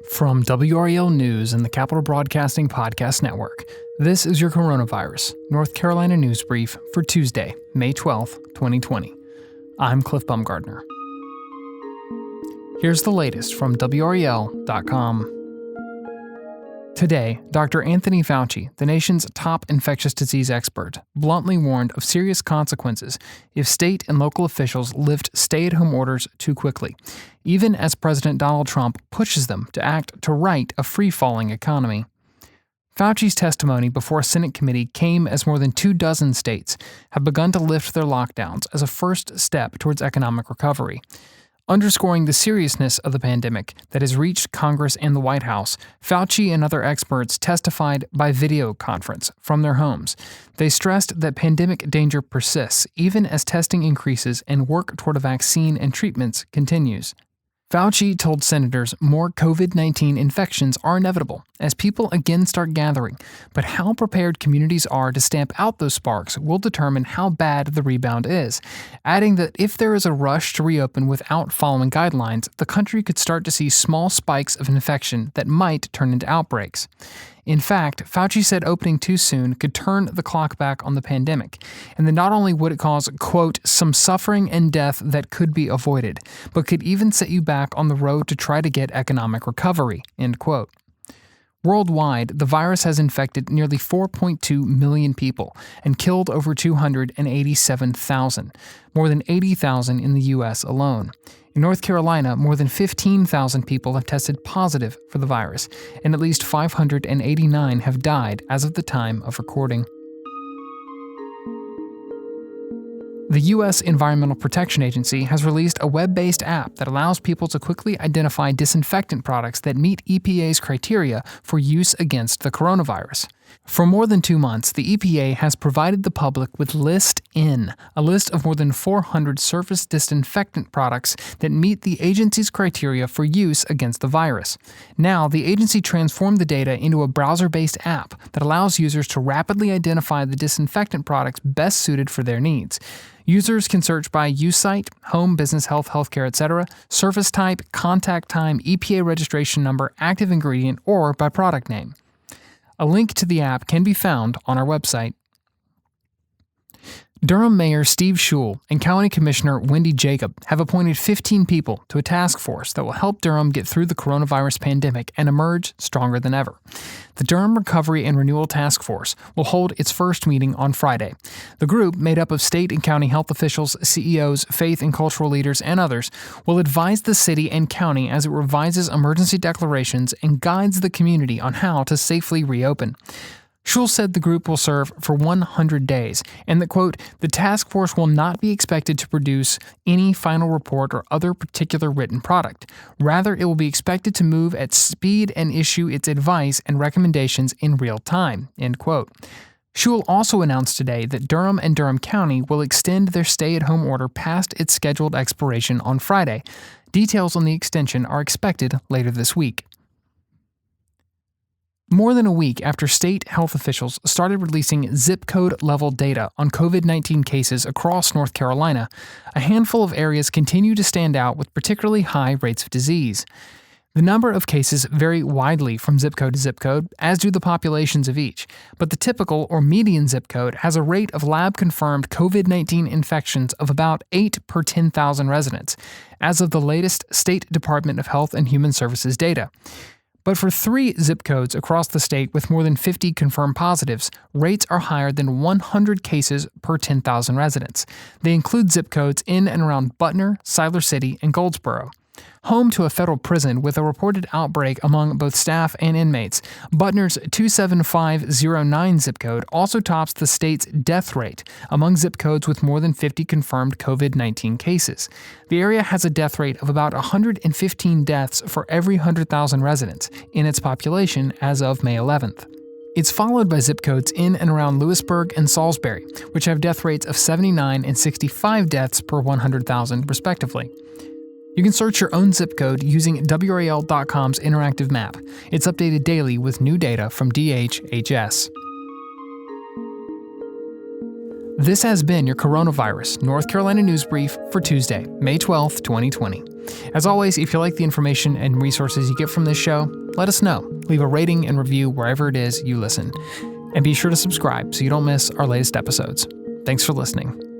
From WREL News and the Capital Broadcasting Podcast Network, this is your Coronavirus, North Carolina News Brief for Tuesday, May 12, 2020. I'm Cliff Baumgardner. Here's the latest from WREL.com. Today, Dr. Anthony Fauci, the nation's top infectious disease expert, bluntly warned of serious consequences if state and local officials lift stay-at-home orders too quickly, even as President Donald Trump pushes them to act to right a free-falling economy. Fauci's testimony before a Senate committee came as more than 24 states have begun to lift their lockdowns as a first step towards economic recovery. Underscoring the seriousness of the pandemic that has reached Congress and the White House, Fauci and other experts testified by video conference from their homes. They stressed that pandemic danger persists even as testing increases and work toward a vaccine and treatments continues. Fauci told senators more COVID-19 infections are inevitable as people again start gathering, but how prepared communities are to stamp out those sparks will determine how bad the rebound is, adding that if there is a rush to reopen without following guidelines, the country could start to see small spikes of infection that might turn into outbreaks. In fact, Fauci said opening too soon could turn the clock back on the pandemic, and that not only would it cause, quote, some suffering and death that could be avoided, but could even set you back on the road to try to get economic recovery, end quote. Worldwide, the virus has infected nearly 4.2 million people and killed over 287,000, more than 80,000 in the U.S. alone. In North Carolina, more than 15,000 people have tested positive for the virus, and at least 589 have died as of the time of recording. The U.S. Environmental Protection Agency has released a web-based app that allows people to quickly identify disinfectant products that meet EPA's criteria for use against the coronavirus. For more than 2 months, the EPA has provided the public with List N, a list of more than 400 surface disinfectant products that meet the agency's criteria for use against the virus. Now, the agency transformed the data into a browser-based app that allows users to rapidly identify the disinfectant products best suited for their needs. Users can search by use site, home, business, health, healthcare, etc., surface type, contact time, EPA registration number, active ingredient, or by product name. A link to the app can be found on our website. Durham Mayor Steve Schewel and County Commissioner Wendy have appointed 15 people to a task force that will help Durham get through the coronavirus pandemic and emerge stronger than ever. The Durham Recovery and Renewal Task Force will hold its first meeting on Friday. The group, made up of state and county health officials, CEOs, faith and cultural leaders, and others, will advise the city and county as it revises emergency declarations and guides the community on how to safely reopen. Schewel said the group will serve for 100 days and that, quote, the task force will not be expected to produce any final report or other particular written product. Rather, it will be expected to move at speed and issue its advice and recommendations in real time, end quote. Schewel also announced today that Durham and Durham County will extend their stay-at-home order past its scheduled expiration on Friday. Details on the extension are expected later this week. More than a week after state health officials started releasing zip code level data on COVID-19 cases across North Carolina, a handful of areas continue to stand out with particularly high rates of disease. The number of cases vary widely from zip code to zip code, as do the populations of each, but the typical or median zip code has a rate of lab-confirmed COVID-19 infections of about 8 per 10,000 residents, as of the latest State Department of Health and Human Services data. But for 3 zip codes across the state with more than 50 confirmed positives, rates are higher than 100 cases per 10,000 residents. They include zip codes in and around Butner, Siler City, and Goldsboro. Home to a federal prison with a reported outbreak among both staff and inmates, Butner's 27509 zip code also tops the state's death rate among zip codes with more than 50 confirmed COVID-19 cases. The area has a death rate of about 115 deaths for every 100,000 residents in its population as of May 11th. It's followed by zip codes in and around Lewisburg and Salisbury, which have death rates of 79 and 65 deaths per 100,000 respectively. You can search your own zip code using WREL.com's interactive map. It's updated daily with new data from DHHS. This has been your Coronavirus North Carolina News Brief for Tuesday, May 12, 2020. As always, if you like the information and resources you get from this show, let us know. Leave a rating and review wherever it is you listen. And be sure to subscribe so you don't miss our latest episodes. Thanks for listening.